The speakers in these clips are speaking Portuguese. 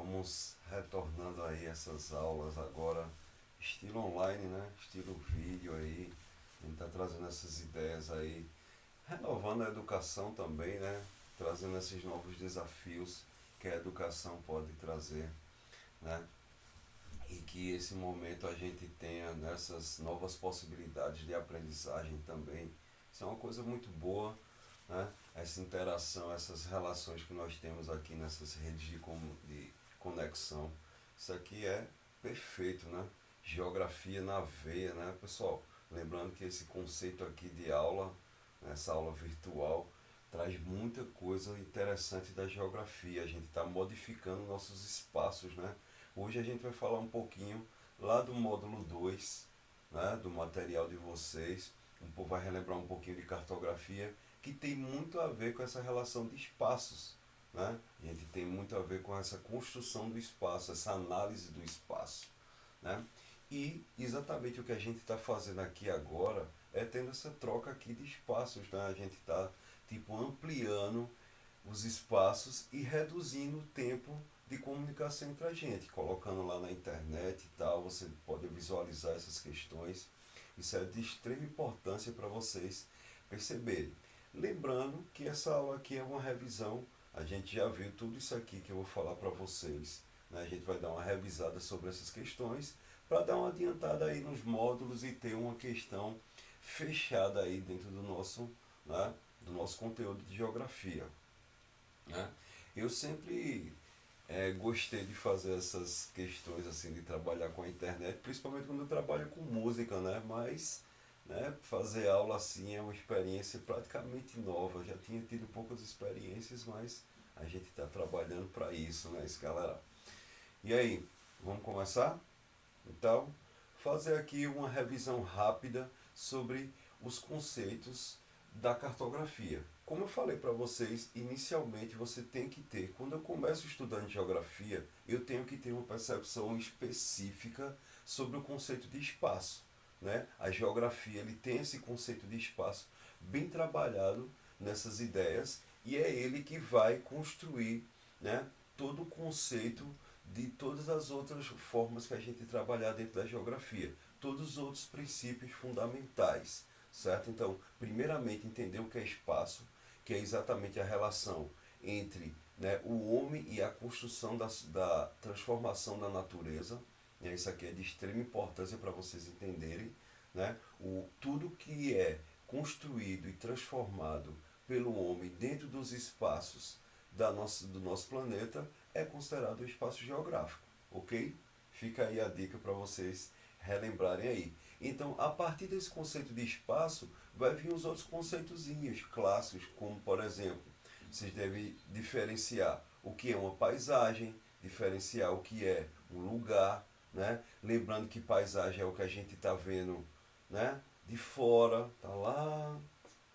Estamos retornando aí essas aulas agora, estilo online, né? Estilo vídeo aí. A gente tá trazendo essas ideias aí, renovando a educação também, né? Trazendo esses novos desafios que a educação pode trazer, né? E que esse momento a gente tenha nessas novas possibilidades de aprendizagem também. Isso é uma coisa muito boa, né? Essa interação, essas relações que nós temos aqui nessas redes de conexão. Isso aqui é perfeito, né? Geografia na veia, né, pessoal? Lembrando que esse conceito aqui de aula, essa aula virtual, traz muita coisa interessante da geografia. A gente está modificando nossos espaços, né? Hoje a gente vai falar um pouquinho lá do módulo 2, né, do material de vocês. Vai relembrar um pouquinho de cartografia, que tem muito a ver com essa relação de espaços. Né? A gente tem muito a ver com essa construção do espaço, essa análise do espaço. Né? E exatamente o que a gente está fazendo aqui agora é tendo essa troca aqui de espaços. Né? A gente está tipo ampliando os espaços e reduzindo o tempo de comunicação entre a gente, colocando lá na internet e tal, você pode visualizar essas questões. Isso é de extrema importância para vocês perceberem. Lembrando que essa aula aqui é uma revisão, a gente já viu tudo isso aqui que eu vou falar para vocês. Né? A gente vai dar uma revisada sobre essas questões para dar uma adiantada aí nos módulos e ter uma questão fechada aí dentro né, do nosso conteúdo de geografia. Né? Eu sempre gostei de fazer essas questões assim de trabalhar com a internet, principalmente quando eu trabalho com música, né? Mas né, fazer aula assim é uma experiência praticamente nova. Eu já tinha tido poucas experiências, mas a gente está trabalhando para isso, né, galera? E aí, vamos começar? Então, fazer aqui uma revisão rápida sobre os conceitos da cartografia. Como eu falei para vocês, inicialmente você tem que ter, quando eu começo estudando geografia, eu tenho que ter uma percepção específica sobre o conceito de espaço. Né? A geografia ele tem esse conceito de espaço bem trabalhado nessas ideias e é ele que vai construir, né, todo o conceito de todas as outras formas que a gente trabalhar dentro da geografia, todos os outros princípios fundamentais, certo? Então, primeiramente entender o que é espaço, que é exatamente a relação entre, né, o homem e a construção da transformação da natureza. Né? Isso aqui é de extrema importância para vocês entenderem, né? Tudo que é construído e transformado pelo homem dentro dos espaços do nosso planeta é considerado um espaço geográfico, ok? Fica aí a dica para vocês relembrarem aí. Então, a partir desse conceito de espaço, vai vir os outros conceitozinhos clássicos, como por exemplo, vocês devem diferenciar o que é uma paisagem, diferenciar o que é um lugar, né? Lembrando que paisagem é o que a gente está vendo, né, de fora, tá lá,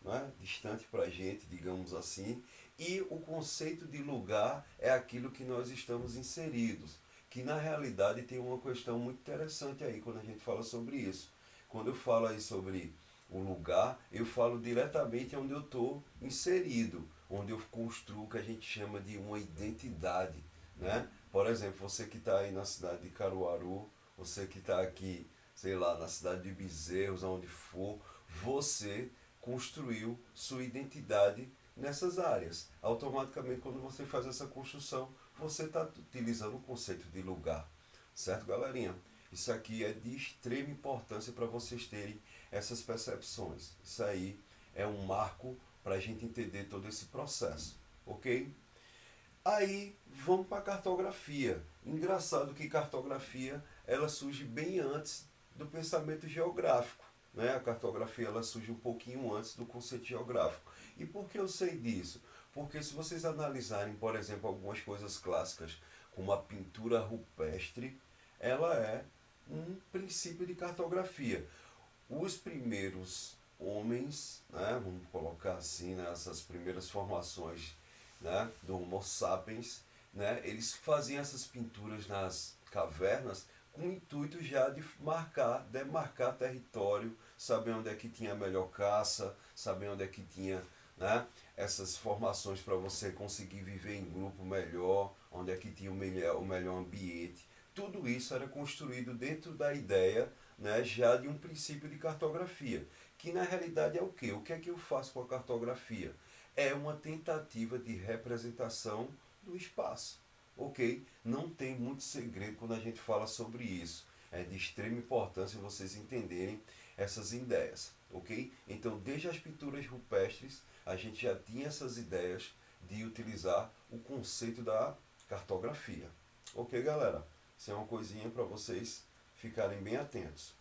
né, distante para a gente, digamos assim, e o conceito de lugar é aquilo que nós estamos inseridos, que na realidade tem uma questão muito interessante aí quando a gente fala sobre isso. Quando eu falo aí sobre o lugar, eu falo diretamente onde eu estou inserido, onde eu construo o que a gente chama de uma identidade. Né? Por exemplo, você que está aí na cidade de Caruaru, você que está aqui, sei lá, na cidade de Bezerros, aonde for, você construiu sua identidade nessas áreas. Automaticamente, quando você faz essa construção, você está utilizando o conceito de lugar. Certo, galerinha? Isso aqui é de extrema importância para vocês terem essas percepções. Isso aí é um marco para a gente entender todo esse processo. Ok? Aí vamos para a cartografia. Engraçado que cartografia ela surge bem antes do pensamento geográfico. Né? A cartografia ela surge um pouquinho antes do conceito geográfico. E por que eu sei disso? Porque se vocês analisarem, por exemplo, algumas coisas clássicas, como a pintura rupestre, ela é um princípio de cartografia. Os primeiros homens, né, vamos colocar assim, né, essas primeiras formações, né, do Homo sapiens, né, eles faziam essas pinturas nas cavernas com o intuito já de demarcar território, saber onde é que tinha a melhor caça, saber onde é que tinha, né, essas formações para você conseguir viver em grupo melhor, onde é que tinha o melhor ambiente. Tudo isso era construído dentro da ideia, né, já de um princípio de cartografia, que na realidade é o quê? O que é que eu faço com a cartografia? É uma tentativa de representação do espaço, ok? Não tem muito segredo quando a gente fala sobre isso. É de extrema importância vocês entenderem essas ideias, ok? Então, desde as pinturas rupestres, a gente já tinha essas ideias de utilizar o conceito da cartografia. Ok, galera? Isso é uma coisinha para vocês ficarem bem atentos.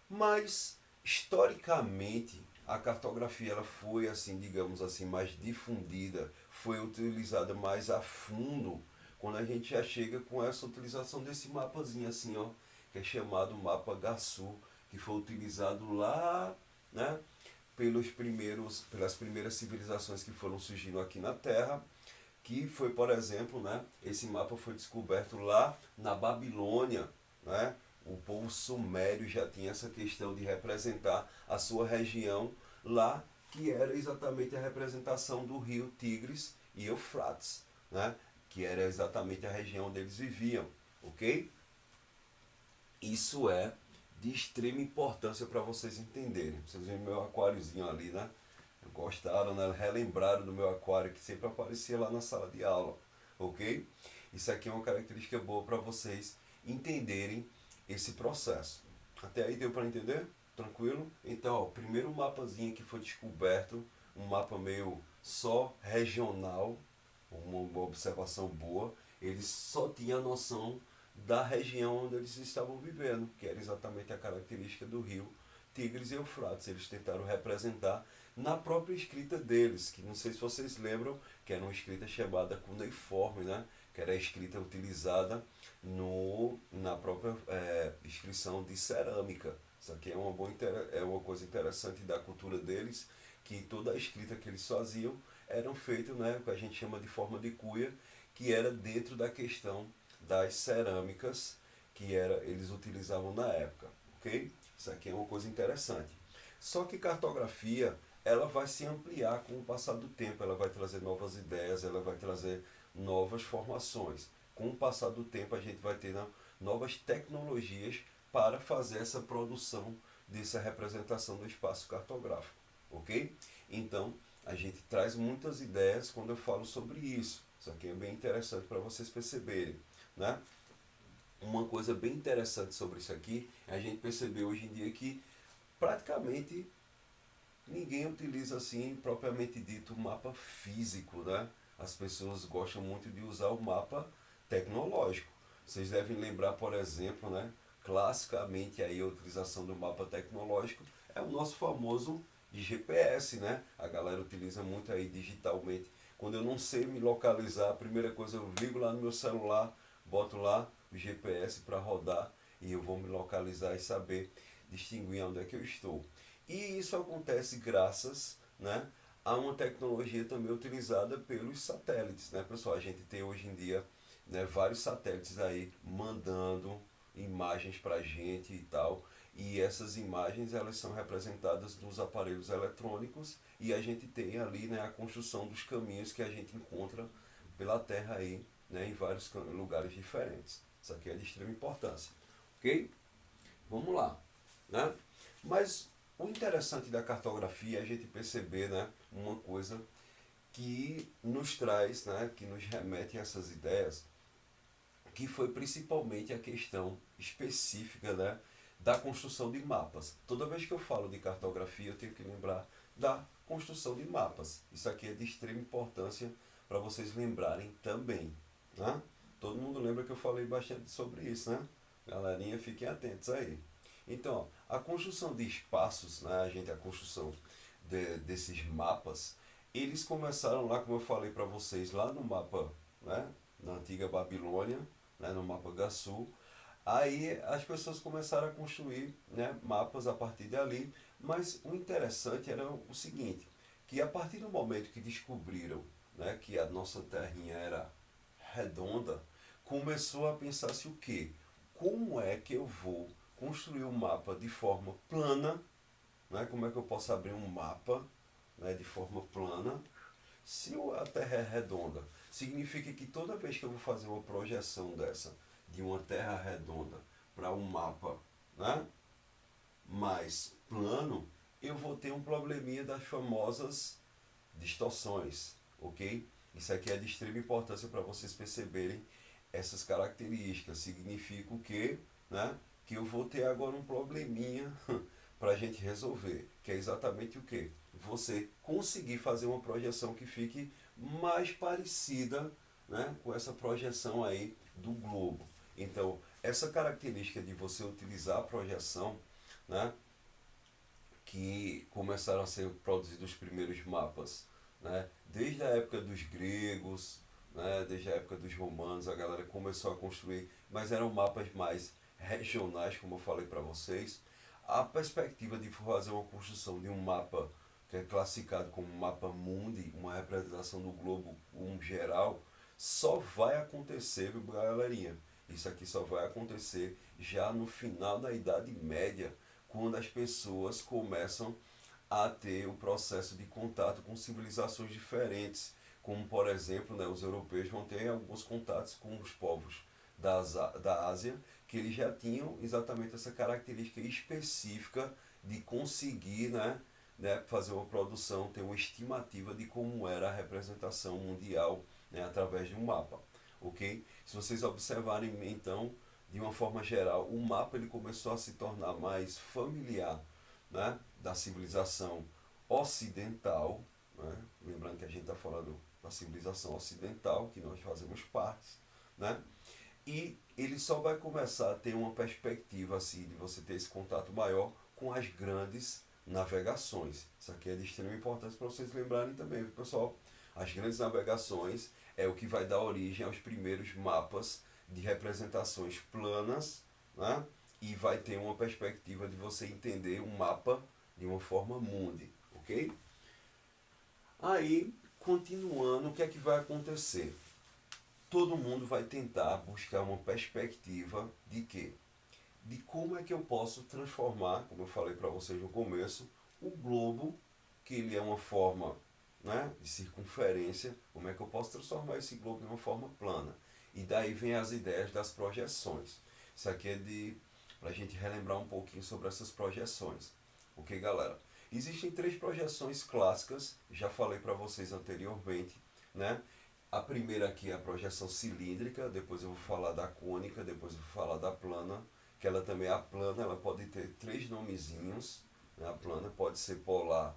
Mas, historicamente, a cartografia ela foi, assim, digamos assim, mais difundida, foi utilizada mais a fundo quando a gente já chega com essa utilização desse mapazinho assim, ó, que é chamado mapa Gassu, que foi utilizado lá, né, pelas primeiras civilizações que foram surgindo aqui na Terra, que foi, por exemplo, né, esse mapa foi descoberto lá na Babilônia, né? O povo sumério já tinha essa questão de representar a sua região lá, que era exatamente a representação do rio Tigres e Eufrates, né? Que era exatamente a região onde eles viviam, ok? Isso é de extrema importância para vocês entenderem. Vocês veem meu aquáriozinho ali, né? Gostaram, né? Relembraram do meu aquário que sempre aparecia lá na sala de aula, ok? Isso aqui é uma característica boa para vocês entenderem esse processo. Até aí deu para entender? Tranquilo? Então, ó, o primeiro mapazinho que foi descoberto, um mapa meio só regional, uma observação boa, eles só tinham a noção da região onde eles estavam vivendo, que era exatamente a característica do rio Tigres e Eufrates. Eles tentaram representar na própria escrita deles, que não sei se vocês lembram, que era uma escrita chamada cuneiforme, né? Que era a escrita utilizada na própria inscrição de cerâmica. Isso aqui é uma coisa interessante da cultura deles, que toda a escrita que eles faziam eram feitas, né, o que a gente chama de forma de cuia, que era dentro da questão das cerâmicas eles utilizavam na época, ok? Isso aqui é uma coisa interessante. Só que cartografia, ela vai se ampliar com o passar do tempo, ela vai trazer novas ideias, ela vai trazer novas formações. Com o passar do tempo, a gente vai ter novas tecnologias para fazer essa produção dessa representação do espaço cartográfico, ok? Então, a gente traz muitas ideias quando eu falo sobre isso. Isso aqui é bem interessante para vocês perceberem, né? Uma coisa bem interessante sobre isso aqui é a gente perceber hoje em dia que praticamente ninguém utiliza assim propriamente dito o mapa físico, né? As pessoas gostam muito de usar o mapa tecnológico. Vocês devem lembrar, por exemplo, né? Classicamente aí a utilização do mapa tecnológico é o nosso famoso GPS, né? A galera utiliza muito aí digitalmente. Quando eu não sei me localizar, a primeira coisa eu ligo lá no meu celular, boto lá o GPS para rodar e eu vou me localizar e saber distinguir onde é que eu estou. E isso acontece graças, né, a uma tecnologia também utilizada pelos satélites, né, pessoal? A gente tem hoje em dia, né, vários satélites aí mandando imagens para a gente e tal. E essas imagens elas são representadas nos aparelhos eletrônicos e a gente tem ali, né, a construção dos caminhos que a gente encontra pela Terra aí, né, em vários lugares diferentes. Isso aqui é de extrema importância, ok? Vamos lá, né? Mas o interessante da cartografia é a gente perceber, né, uma coisa que nos traz, né, que nos remete a essas ideias, que foi principalmente a questão específica, né, da construção de mapas. Toda vez que eu falo de cartografia, eu tenho que lembrar da construção de mapas. Isso aqui é de extrema importância para vocês lembrarem também, né? Todo mundo lembra que eu falei bastante sobre isso, né? Galerinha, fiquem atentos aí. Então, a construção de espaços, né, a construção desses mapas, eles começaram lá, como eu falei para vocês, lá no mapa, né, na antiga Babilônia, né, no mapa Gassu. Aí as pessoas começaram a construir, né, mapas a partir dali, mas o interessante era o seguinte, que a partir do momento que descobriram, né, que a nossa terrinha era redonda, começou a pensar-se o quê? Como é que eu vou construir um mapa de forma plana, né? Como é que eu posso abrir um mapa, né, de forma plana se a Terra é redonda? Significa que toda vez que eu vou fazer uma projeção dessa, de uma terra redonda para um mapa, né, mais plano, eu vou ter um probleminha das famosas distorções, ok? Isso aqui é de extrema importância para vocês perceberem essas características. Significa o quê? Né? Que eu vou ter agora um probleminha para a gente resolver, que é exatamente o quê? Você conseguir fazer uma projeção que fique mais parecida, né, com essa projeção aí do globo. Então, essa característica de você utilizar a projeção, né, que começaram a ser produzidos os primeiros mapas, né? Desde a época dos gregos, né? Desde a época dos romanos, a galera começou a construir, mas eram mapas mais regionais, como eu falei para vocês. A perspectiva de fazer uma construção de um mapa que é classificado como mapa mundi, uma representação do globo um geral, só vai acontecer, viu, galerinha? Isso aqui só vai acontecer já no final da Idade Média, quando as pessoas começam a ter o processo de contato com civilizações diferentes, como por exemplo, né, os europeus vão ter alguns contatos com os povos da Ásia, que eles já tinham exatamente essa característica específica de conseguir, fazer uma produção, ter uma estimativa de como era a representação mundial, né, através de um mapa, ok? Se vocês observarem então, de uma forma geral, o mapa ele começou a se tornar mais familiar, né, da civilização ocidental, né, lembrando que a gente está falando da civilização ocidental, que nós fazemos parte, né, e ele só vai começar a ter uma perspectiva assim, de você ter esse contato maior com as grandes navegações. Isso aqui é de extrema importância para vocês lembrarem também, pessoal. As grandes navegações é o que vai dar origem aos primeiros mapas de representações planas, né? E vai ter uma perspectiva de você entender um mapa de uma forma mundi, ok? Aí, continuando, o que é que vai acontecer? Todo mundo vai tentar buscar uma perspectiva de quê? De como é que eu posso transformar, como eu falei para vocês no começo, o globo, que ele é uma forma, né, de circunferência, como é que eu posso transformar esse globo em uma forma plana? E daí vem as ideias das projeções. Isso aqui é para a gente relembrar um pouquinho sobre essas projeções. Ok, galera? Existem três projeções clássicas, já falei para vocês anteriormente, né? A primeira aqui é a projeção cilíndrica, depois eu vou falar da cônica, depois eu vou falar da plana, que ela também é a plana, ela pode ter três nomezinhos, né? A plana pode ser polar,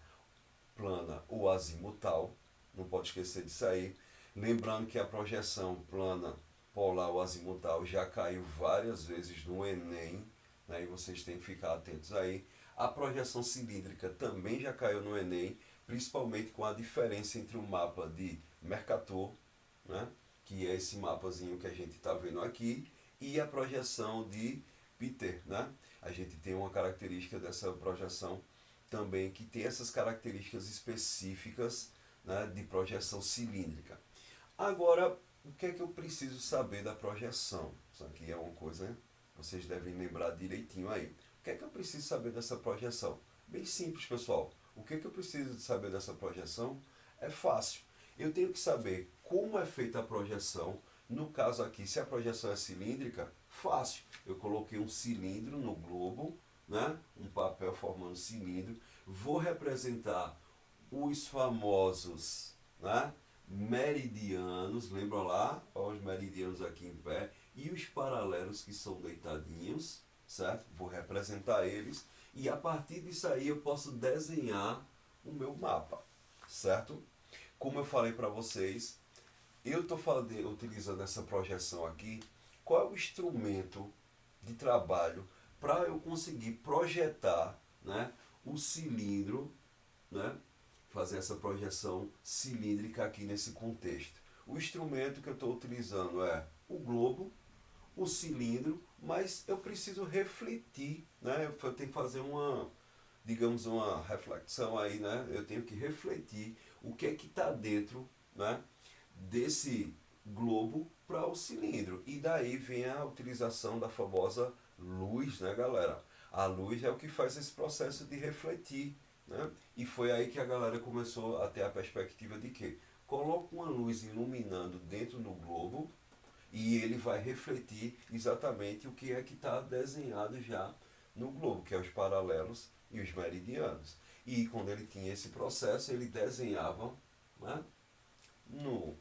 plana ou azimutal, não pode esquecer disso aí. Lembrando que a projeção plana, polar ou azimutal já caiu várias vezes no Enem, né? E vocês têm que ficar atentos aí. A projeção cilíndrica também já caiu no Enem, principalmente com a diferença entre o mapa de Mercator, né, que é esse mapazinho que a gente está vendo aqui, e a projeção de Peter. Né? A gente tem uma característica dessa projeção também que tem essas características específicas, né, de projeção cilíndrica. Agora, o que é que eu preciso saber da projeção? Isso aqui é uma coisa, né, vocês devem lembrar direitinho aí. O que é que eu preciso saber dessa projeção? Bem simples, pessoal. O que é que eu preciso saber dessa projeção? É fácil. Eu tenho que saber como é feita a projeção. No caso aqui, se a projeção é cilíndrica, fácil. Eu coloquei um cilindro no globo, né? Um papel formando cilindro. Vou representar os famosos, né, meridianos, lembram lá? Olha os meridianos aqui em pé. E os paralelos que são deitadinhos, certo? Vou representar eles. E a partir disso aí eu posso desenhar o meu mapa, certo? Como eu falei para vocês, eu estou utilizando essa projeção aqui. Qual é o instrumento de trabalho para eu conseguir projetar, né, o cilindro, né, fazer essa projeção cilíndrica aqui nesse contexto? O instrumento que eu estou utilizando é o globo, o cilindro, mas eu preciso refletir, né? Eu tenho que fazer digamos, uma reflexão aí, né? Eu tenho que refletir o que é que está dentro, né, desse globo para o cilindro. E daí vem a utilização da famosa luz, né, galera? A luz é o que faz esse processo de refletir, né? E foi aí que a galera começou a ter a perspectiva de quê? coloca uma luz iluminando dentro do globo e ele vai refletir exatamente o que é que está desenhado já no globo, que é os paralelos e os meridianos. E quando ele tinha esse processo, ele desenhava, né, no,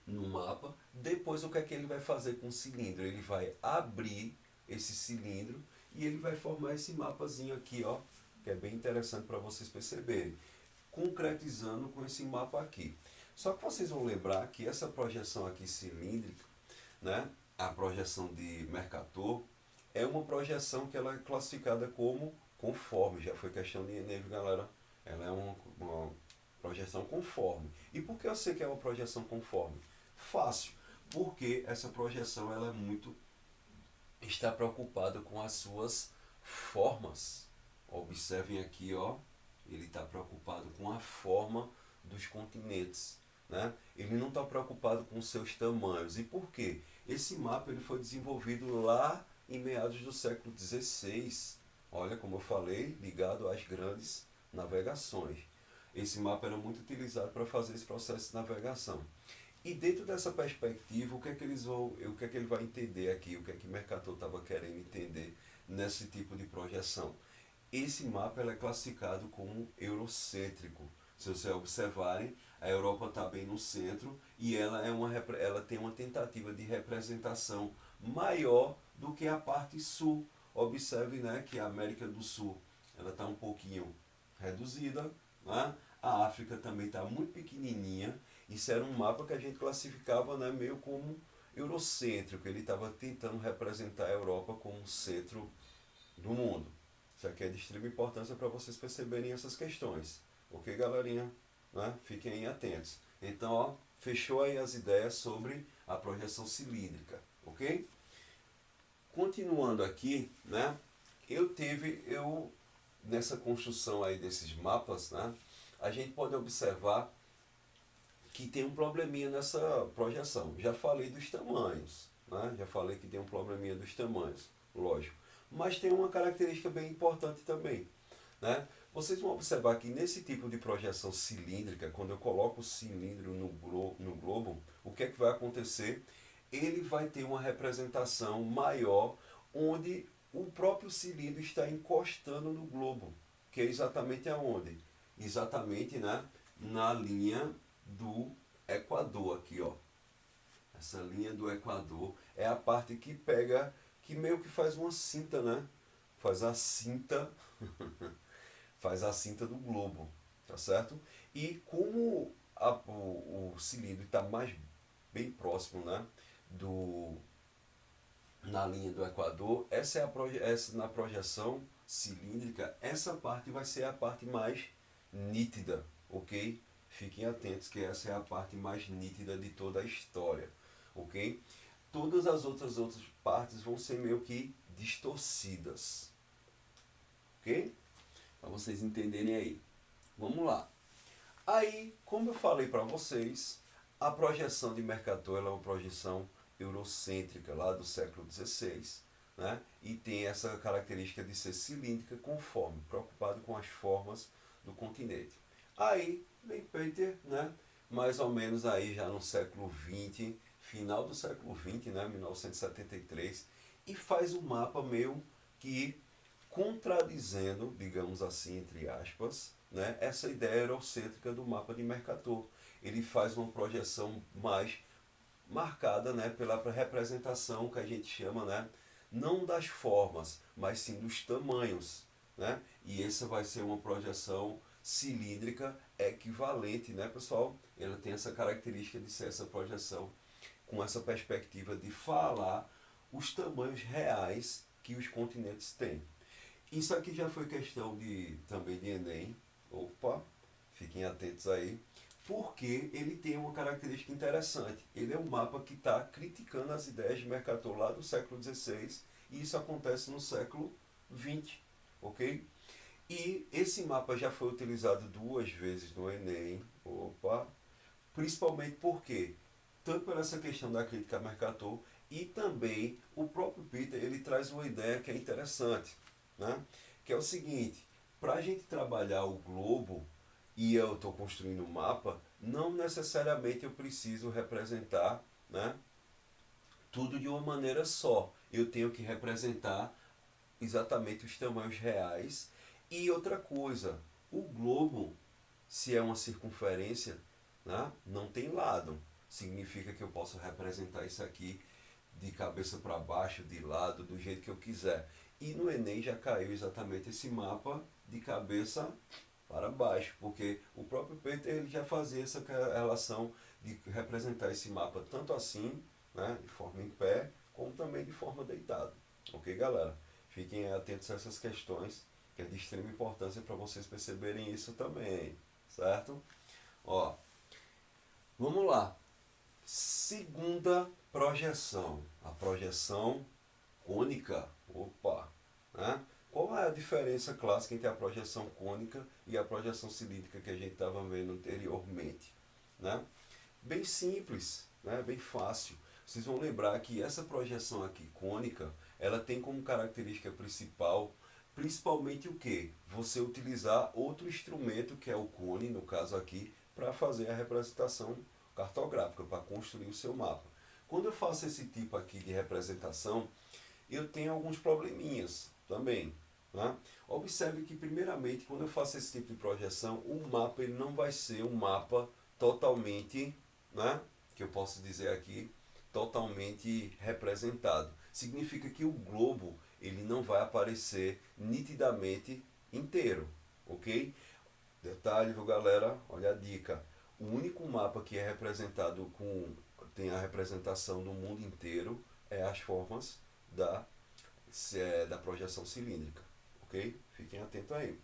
no mapa. Depois, o que é que ele vai fazer com o cilindro? Ele vai abrir esse cilindro e ele vai formar esse mapazinho aqui, ó, que é bem interessante para vocês perceberem, concretizando com esse mapa aqui. Só que vocês vão lembrar que essa projeção aqui cilíndrica, né, a projeção de Mercator, é uma projeção que ela é classificada como conforme. Já foi questão de Enem, galera. Ela é uma projeção conforme. E por que eu sei que é uma projeção conforme? Fácil. Porque essa projeção ela é muito está preocupada com as suas formas. Observem aqui, ó, ele está preocupado com a forma dos continentes, né? Ele não está preocupado com seus tamanhos. E por quê? Esse mapa ele foi desenvolvido lá em meados do século XVI. Olha, como eu falei, ligado às grandes navegações. Esse mapa era muito utilizado para fazer esse processo de navegação. E dentro dessa perspectiva, o que é que o que é que ele vai entender aqui, o que é que Mercator estava querendo entender nesse tipo de projeção? Esse mapa é classificado como eurocêntrico. Se vocês observarem, a Europa está bem no centro e ela tem uma tentativa de representação maior do que a parte sul. Observe, né, que a América do Sul ela está um pouquinho reduzida, né? A África também está muito pequenininha. Isso era um mapa que a gente classificava, né, meio como eurocêntrico. Ele estava tentando representar a Europa como um centro do mundo. Isso aqui é de extrema importância para vocês perceberem essas questões. Ok, galerinha? Né? Fiquem aí atentos. Então, ó, fechou aí as ideias sobre a projeção cilíndrica. Ok? Continuando aqui, né? Nessa construção aí desses mapas, né? A gente pode observar que tem um probleminha nessa projeção. Já falei dos tamanhos, né? Já falei que tem um probleminha dos tamanhos, lógico. Mas tem uma característica bem importante também, né? Vocês vão observar que nesse tipo de projeção cilíndrica, quando eu coloco o cilindro no globo, o que é que vai acontecer? Ele vai ter uma representação maior, onde o próprio cilindro está encostando no globo, que é exatamente aonde? Exatamente, né, na linha do Equador aqui, ó. Essa linha do Equador é a parte que pega, que meio que faz uma cinta, né? Faz a cinta, faz a cinta do globo, tá certo? E como o cilindro está mais bem próximo, né, na linha do Equador, essa na projeção cilíndrica, essa parte vai ser a parte mais nítida, ok? Fiquem atentos que essa é a parte mais nítida de toda a história, ok? Todas as outras partes vão ser meio que distorcidas, ok? Para vocês entenderem aí. Vamos lá. Aí, como eu falei para vocês, a projeção de Mercator é uma projeção eurocêntrica lá do século XVI, né? E tem essa característica de ser cilíndrica conforme, preocupado com as formas do continente. Aí vem Peter, né? Mais ou menos aí já no século XX, final do século XX, né? 1973, e faz um mapa meio que contradizendo, digamos assim, entre aspas, né, essa ideia eurocêntrica do mapa de Mercator. Ele faz uma projeção mais marcada, né, pela representação que a gente chama, né, não das formas, mas sim dos tamanhos, né? E essa vai ser uma projeção cilíndrica equivalente, né, pessoal? Ela tem essa característica de ser essa projeção com essa perspectiva de falar os tamanhos reais que os continentes têm. Isso aqui já foi questão também de Enem. Opa, fiquem atentos aí. Porque ele tem uma característica interessante. Ele é um mapa que está criticando as ideias de Mercator lá do século XVI. E isso acontece no século XX. Ok? E esse mapa já foi utilizado 2 vezes no Enem. Opa! Principalmente porque, tanto por essa questão da crítica a Mercator, e também o próprio Peter ele traz uma ideia que é interessante, né? Que é o seguinte: para a gente trabalhar o globo, e eu estou construindo um mapa, não necessariamente eu preciso representar, né, tudo de uma maneira só. Eu tenho que representar exatamente os tamanhos reais. E outra coisa, o globo, se é uma circunferência, né, não tem lado. Significa que eu posso representar isso aqui de cabeça para baixo, de lado, do jeito que eu quiser. E no Enem já caiu exatamente esse mapa de cabeça para baixo, porque o próprio Peter ele já fazia essa relação de representar esse mapa tanto assim, né, de forma em pé, como também de forma deitada. Ok, galera? Fiquem atentos a essas questões, que é de extrema importância para vocês perceberem isso também, certo? Ó, vamos lá. Segunda projeção, a projeção cônica. Opa, né? Qual é a diferença clássica entre a projeção cônica e a projeção cilíndrica que a gente estava vendo anteriormente? Né? Bem simples, né? Bem fácil. Vocês vão lembrar que essa projeção aqui cônica, ela tem como característica principal, principalmente o que? Você utilizar outro instrumento, que é o cone, no caso aqui, para fazer a representação cartográfica, para construir o seu mapa. Quando eu faço esse tipo aqui de representação, eu tenho alguns probleminhas também. Né? Observe que, primeiramente, quando eu faço esse tipo de projeção, o mapa ele não vai ser um mapa totalmente, né, que eu posso dizer aqui, totalmente representado. Significa que o globo ele não vai aparecer nitidamente inteiro, ok? Detalhe, viu, galera? Olha a dica. O único mapa que é representado com tem a representação do mundo inteiro é as formas da da projeção cilíndrica, ok? Fiquem atentos aí.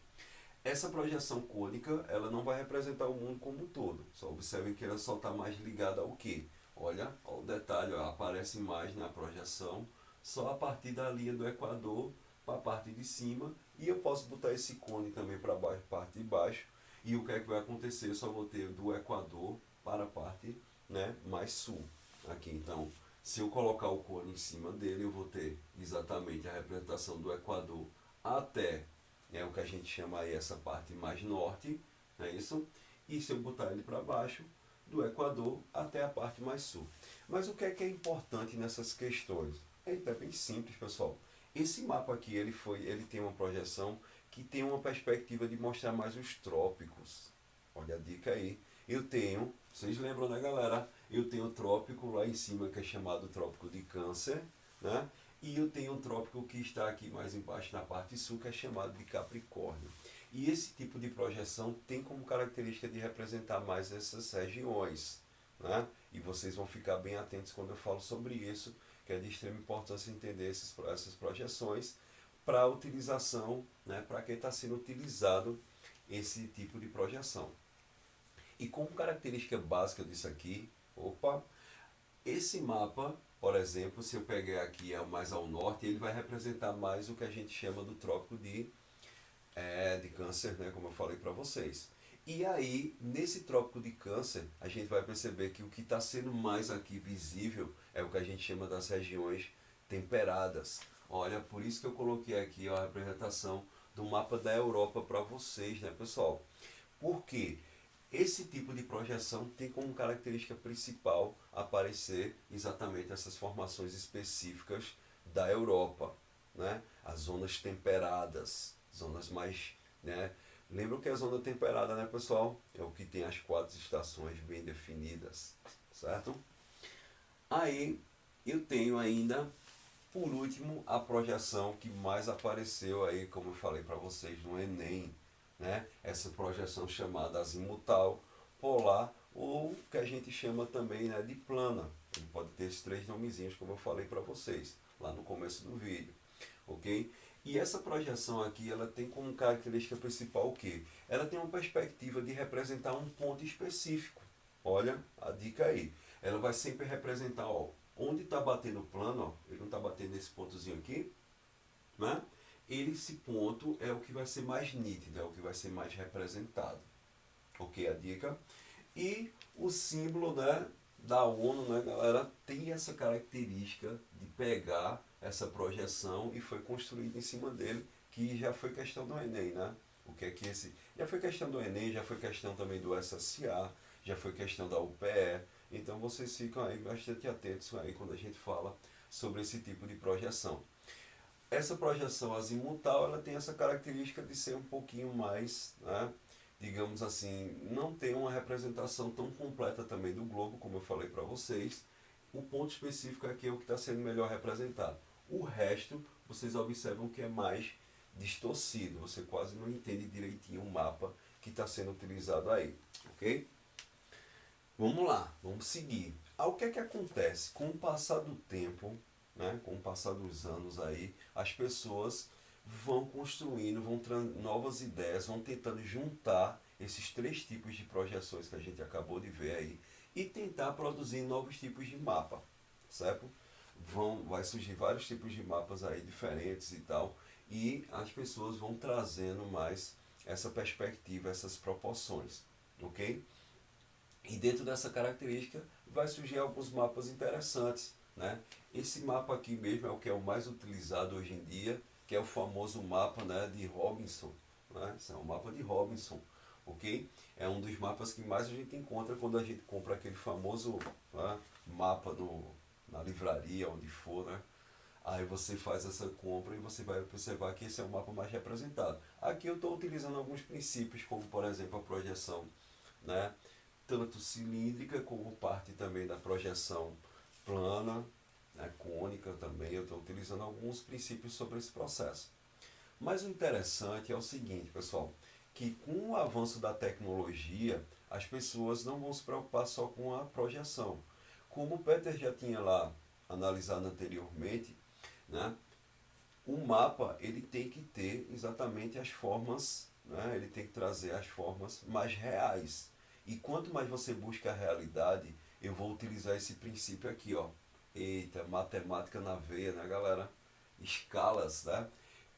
Essa projeção cônica, ela não vai representar o mundo como um todo. Só observem que ela só está mais ligada ao quê? Olha, o detalhe, ó, aparece mais na projeção só a partir da linha do Equador para a parte de cima. E eu posso botar esse cone também para baixo, parte de baixo. E o que é que vai acontecer? Eu só vou ter do Equador para a parte, né, mais sul. Aqui, então, se eu colocar o cone em cima dele, eu vou ter exatamente a representação do Equador até, é o que a gente chama aí essa parte mais norte, não é isso? E se eu botar ele para baixo, do Equador até a parte mais sul. Mas o que é importante nessas questões? É bem simples, pessoal. Esse mapa aqui, ele tem uma projeção que tem uma perspectiva de mostrar mais os trópicos. Olha a dica aí. Eu tenho, vocês lembram, né, galera? Eu tenho o trópico lá em cima que é chamado Trópico de Câncer, né? E eu tenho um trópico que está aqui mais embaixo na parte sul, que é chamado de Capricórnio. E esse tipo de projeção tem como característica de representar mais essas regiões. Né? E vocês vão ficar bem atentos quando eu falo sobre isso, que é de extrema importância entender essas projeções para a utilização, né? Para que está sendo utilizado esse tipo de projeção. E como característica básica disso aqui, opa, esse mapa, por exemplo, se eu pegar aqui mais ao norte, ele vai representar mais o que a gente chama do trópico de Câncer, né, como eu falei para vocês. E aí, nesse trópico de Câncer, a gente vai perceber que o que está sendo mais aqui visível é o que a gente chama das regiões temperadas. Olha, por isso que eu coloquei aqui ó, a representação do mapa da Europa para vocês, né, pessoal? Por quê? Esse tipo de projeção tem como característica principal aparecer exatamente essas formações específicas da Europa, né? As zonas temperadas, zonas mais, né? Lembram que a zona temperada, né, pessoal? É o que tem as 4 estações bem definidas, certo? Aí eu tenho ainda, por último, a projeção que mais apareceu aí, como eu falei para vocês no Enem, né? Essa projeção chamada azimutal, polar ou que a gente chama também, né, de plana. Ele pode ter esses 3 nomezinhos, como eu falei para vocês lá no começo do vídeo, ok? E essa projeção aqui, ela tem como característica principal o quê? Ela tem uma perspectiva de representar um ponto específico. Olha a dica aí. Ela vai sempre representar, ó, onde está batendo o plano, ó, ele não está batendo nesse pontozinho aqui, né? Esse ponto é o que vai ser mais nítido, é o que vai ser mais representado. Ok, a dica? E o símbolo, né, da ONU, né, galera, tem essa característica de pegar essa projeção e foi construído em cima dele, que já foi questão do Enem, né? O que é que esse... Já foi questão do Enem, já foi questão também do SSA, já foi questão da UPE. Então vocês ficam aí bastante atentos aí quando a gente fala sobre esse tipo de projeção. Essa projeção azimutal, ela tem essa característica de ser um pouquinho mais, né, digamos assim, não tem uma representação tão completa também do globo, como eu falei para vocês. O ponto específico aqui é o que está sendo melhor representado. O resto, vocês observam que é mais distorcido, você quase não entende direitinho o mapa que está sendo utilizado aí, ok? Vamos lá, vamos seguir. O que é que acontece? Com o passar do tempo, né, com o passar dos anos aí, as pessoas vão construindo, novas ideias, vão tentando juntar esses três tipos de projeções que a gente acabou de ver aí e tentar produzir novos tipos de mapa, certo? Vai surgir vários tipos de mapas aí diferentes e tal, e as pessoas vão trazendo mais essa perspectiva, essas proporções, ok? E dentro dessa característica vai surgir alguns mapas interessantes, né? Esse mapa aqui mesmo é o que é o mais utilizado hoje em dia, que é o famoso mapa, né, de Robinson, né? Esse é o mapa de Robinson, ok? É um dos mapas que mais a gente encontra quando a gente compra aquele famoso, né, mapa na livraria, onde for, né? Aí você faz essa compra e você vai observar que esse é o mapa mais representado. Aqui eu estou utilizando alguns princípios, como por exemplo a projeção, né, tanto cilíndrica como parte também da projeção plana, né, cônica também. Eu estou utilizando alguns princípios sobre esse processo. Mas o interessante é o seguinte, pessoal, que com o avanço da tecnologia, as pessoas não vão se preocupar só com a projeção. Como o Peter já tinha lá analisado anteriormente, né, o mapa ele tem que ter exatamente as formas, né, ele tem que trazer as formas mais reais. E quanto mais você busca a realidade, eu vou utilizar esse princípio aqui, ó. Eita, matemática na veia, né, galera? Escalas, né?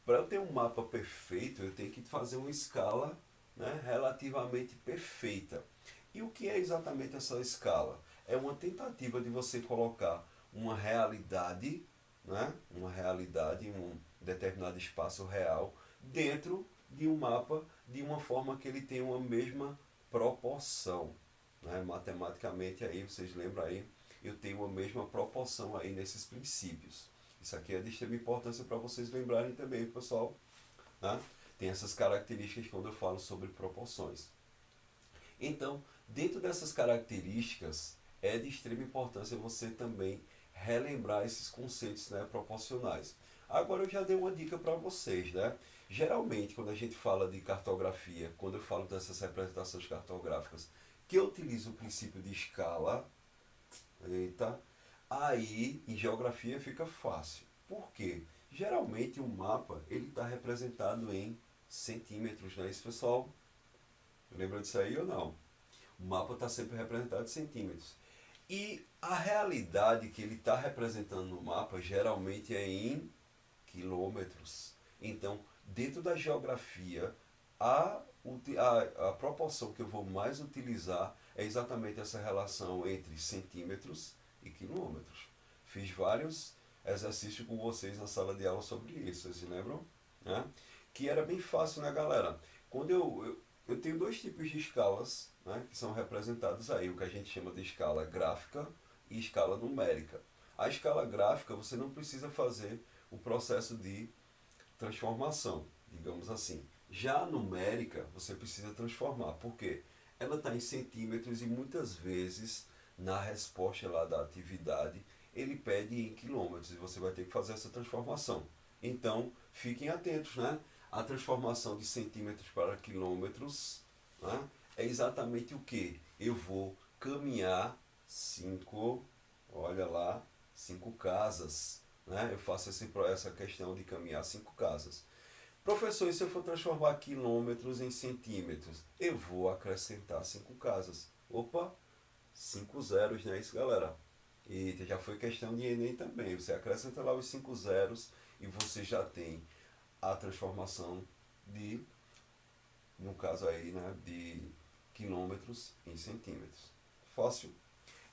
Para eu ter um mapa perfeito, eu tenho que fazer uma escala, né, relativamente perfeita. E o que é exatamente essa escala? É uma tentativa de você colocar uma realidade, né, uma realidade em um determinado espaço real dentro de um mapa de uma forma que ele tenha uma mesma proporção, né? Matematicamente aí, vocês lembram aí, eu tenho uma mesma proporção aí nesses princípios. Isso aqui é de extrema importância para vocês lembrarem também, pessoal, né? Tem essas características quando eu falo sobre proporções. Então, dentro dessas características, é de extrema importância você também relembrar esses conceitos, né, proporcionais. Agora eu já dei uma dica para vocês, né? Geralmente, quando a gente fala de cartografia, quando eu falo dessas representações cartográficas, que eu utilizo o princípio de escala, eita, aí em geografia fica fácil. Por quê? Geralmente o mapa ele está representado em centímetros, não é isso, pessoal? Lembra disso aí ou não? O mapa está sempre representado em centímetros. E a realidade que ele está representando no mapa geralmente é em quilômetros. Então, dentro da geografia, a proporção que eu vou mais utilizar é exatamente essa relação entre centímetros e quilômetros. Fiz vários exercícios com vocês na sala de aula sobre isso, vocês se lembram? Né? Que era bem fácil, né, galera? Quando eu tenho dois tipos de escalas, né, que são representados aí, o que a gente chama de escala gráfica e escala numérica. A escala gráfica você não precisa fazer o processo de transformação, digamos assim. Já a numérica você precisa transformar, porque ela está em centímetros e muitas vezes na resposta lá da atividade ele pede em quilômetros e você vai ter que fazer essa transformação. Então fiquem atentos, né? A transformação de centímetros para quilômetros, né, é exatamente o que? Eu vou caminhar 5, olha lá, 5 casas. Né? Eu faço essa questão de caminhar 5 casas. Professor, e se eu for transformar quilômetros em centímetros? Eu vou acrescentar 5 casas. Opa, 5 zeros, não é isso, galera? E já foi questão de Enem também. Você acrescenta lá os 5 zeros e você já tem a transformação de, no caso aí, né, de quilômetros em centímetros. Fácil.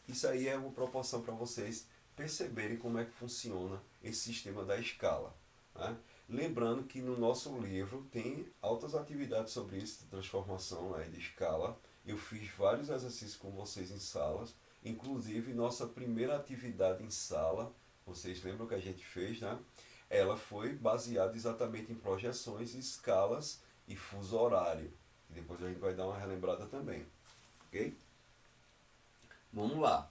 Isso aí é uma proporção para vocês perceberem como é que funciona esse sistema da escala. Né? Lembrando que no nosso livro tem altas atividades sobre isso, de transformação, né, de escala. Eu fiz vários exercícios com vocês em salas, inclusive nossa primeira atividade em sala, vocês lembram que a gente fez, né? Ela foi baseada exatamente em projeções, escalas e fuso horário. E depois a gente vai dar uma relembrada também, ok? Vamos lá.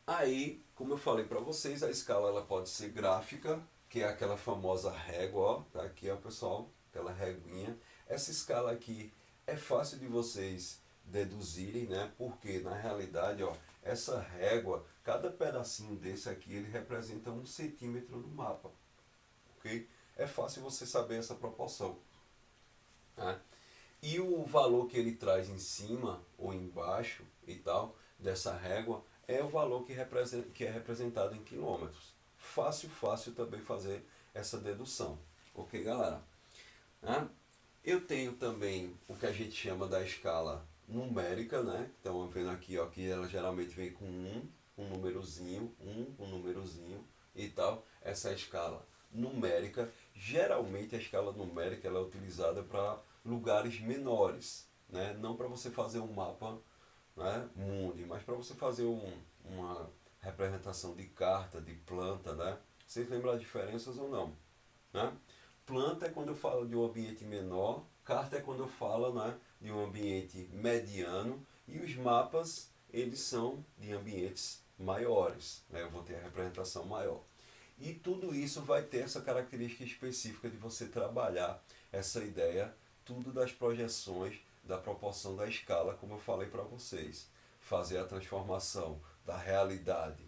Aí, como eu falei para vocês, a escala ela pode ser gráfica, que é aquela famosa régua, ó, tá aqui, ó, pessoal, aquela reguinha. Essa escala aqui é fácil de vocês deduzirem, né? Porque na realidade, ó, essa régua, cada pedacinho desse aqui, ele representa 1 centímetro no mapa, ok? É fácil você saber essa proporção, né? E o valor que ele traz em cima ou embaixo e tal dessa régua é o valor que é representado em quilômetros. Fácil, fácil também fazer essa dedução. Ok, galera? Né? Eu tenho também o que a gente chama da escala numérica, né? Então, vendo aqui, ó, que ela geralmente vem com um númerozinho, um númerozinho e tal. Essa é a escala numérica. Geralmente a escala numérica ela é utilizada para lugares menores, né? Não para você fazer um mapa, né, mundi, mas para você fazer uma representação de carta, de planta, né? Vocês lembram as diferenças ou não? Né? Planta é quando eu falo de um ambiente menor, carta é quando eu falo, né, de um ambiente mediano, e os mapas eles são de ambientes maiores, né? Eu vou ter a representação maior. E tudo isso vai ter essa característica específica de você trabalhar essa ideia, tudo das projeções, da proporção da escala, como eu falei para vocês. Fazer a transformação da realidade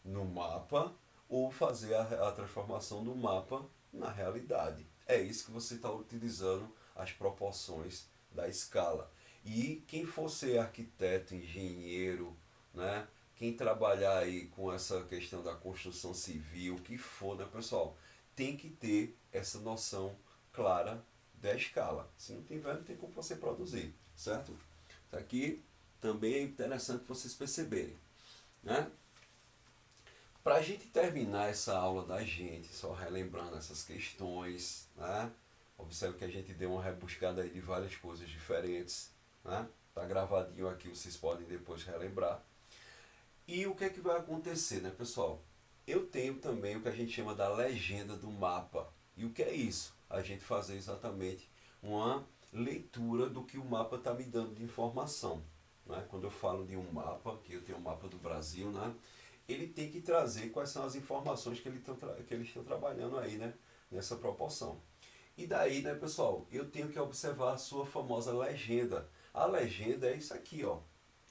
no mapa ou fazer a transformação do mapa na realidade. É isso que você está utilizando as proporções da escala. E quem for ser arquiteto, engenheiro, né? Quem trabalhar aí com essa questão da construção civil, o que for, né, pessoal, tem que ter essa noção clara da escala. Se não tiver, não tem como você produzir, certo? Isso aqui também é interessante vocês perceberem, né? Para a gente terminar essa aula da gente, só relembrando essas questões, né? Observe que a gente deu uma rebuscada aí de várias coisas diferentes, né? Tá gravadinho aqui, vocês podem depois relembrar. E o que é que vai acontecer, né, pessoal? Eu tenho também o que a gente chama da legenda do mapa. E o que é isso? A gente fazer exatamente uma leitura do que o mapa está me dando de informação. Né? Quando eu falo de um mapa, que eu tenho um mapa do Brasil, né? Ele tem que trazer quais são as informações que eles estão trabalhando aí, né? Nessa proporção. E daí, né, pessoal, eu tenho que observar a sua famosa legenda. A legenda é isso aqui, ó.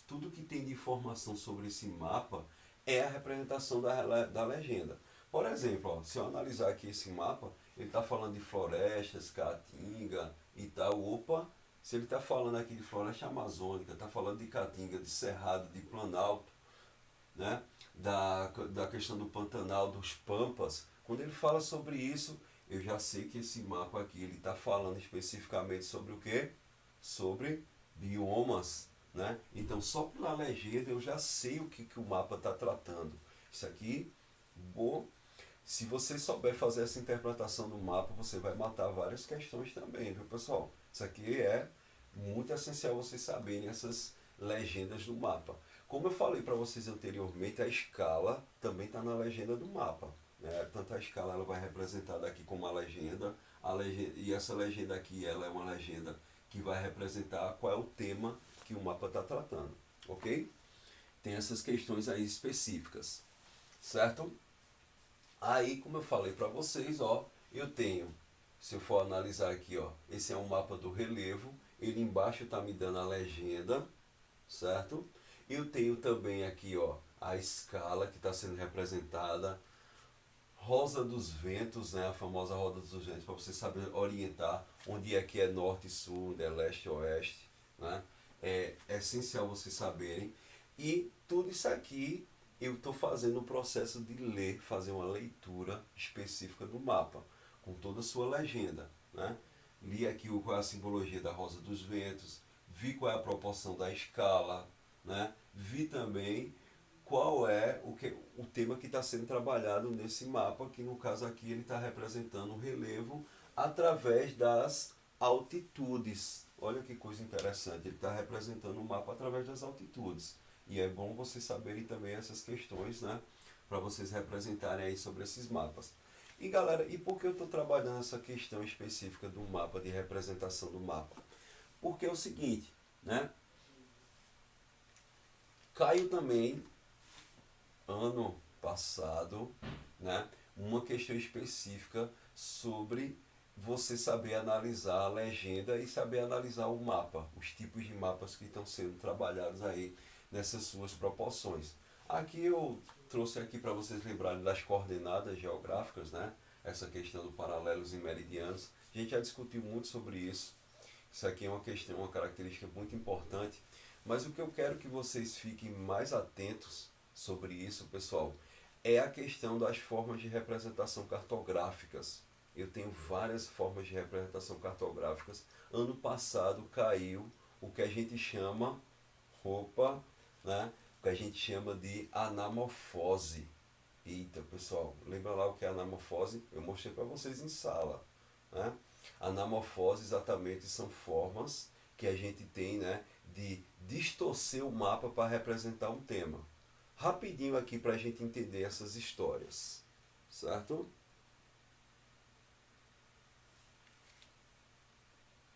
Tudo que tem de informação sobre esse mapa é a representação da legenda. Por exemplo, ó, se eu analisar aqui esse mapa, ele está falando de florestas, caatinga e tal. Opa, se ele está falando aqui de floresta amazônica, está falando de caatinga, de cerrado, de planalto, né? Da questão do Pantanal, dos Pampas, quando ele fala sobre isso, eu já sei que esse mapa aqui ele está falando especificamente sobre o quê? Sobre biomas, né? Então só pela legenda eu já sei o que o mapa está tratando. Isso aqui, bom, se você souber fazer essa interpretação do mapa, você vai matar várias questões também, viu, pessoal? Isso aqui é muito essencial vocês saberem essas legendas do mapa. Como eu falei para vocês anteriormente, a escala também está na legenda do mapa. Né? Tanto a escala ela vai representada aqui como a legenda, e essa legenda aqui ela é uma legenda que vai representar qual é o tema que o mapa está tratando. Ok? Tem essas questões aí específicas. Certo? Aí, como eu falei para vocês, ó, eu tenho, se eu for analisar aqui, ó, esse é um mapa do relevo, ele embaixo está me dando a legenda, certo? Eu tenho também aqui, ó, a escala que está sendo representada, rosa dos ventos, né, a famosa roda dos ventos, para você saber orientar onde é que é norte e sul, onde é leste e oeste, né? É essencial vocês saberem. E tudo isso aqui eu estou fazendo o processo de ler, fazer uma leitura específica do mapa, com toda a sua legenda, né? Li aqui qual é a simbologia da rosa dos ventos, vi qual é a proporção da escala, né? Vi também qual é o tema que está sendo trabalhado nesse mapa, que no caso aqui ele está representando o relevo através das altitudes. Olha que coisa interessante, ele está representando o mapa através das altitudes. E é bom vocês saberem também essas questões, né? Para vocês representarem aí sobre esses mapas. E galera, e por que eu estou trabalhando essa questão específica do mapa, de representação do mapa? Porque é o seguinte, né? Caiu também, ano passado, né, uma questão específica sobre você saber analisar a legenda e saber analisar o mapa, os tipos de mapas que estão sendo trabalhados aí nessas suas proporções. Aqui eu trouxe aqui para vocês lembrarem das coordenadas geográficas, né? Essa questão do paralelos e meridianos. A gente já discutiu muito sobre isso. Isso aqui é uma questão, uma característica muito importante. Mas o que eu quero que vocês fiquem mais atentos sobre isso, pessoal, é a questão das formas de representação cartográficas. Eu tenho várias formas de representação cartográficas. Ano passado caiu o que a gente chama, né? O que a gente chama de anamorfose. Eita, pessoal, lembra lá o que é anamorfose? Eu mostrei para vocês em sala, né? Anamorfose exatamente são formas que a gente tem, né, de distorcer o mapa para representar um tema. Rapidinho aqui para a gente entender essas histórias, certo?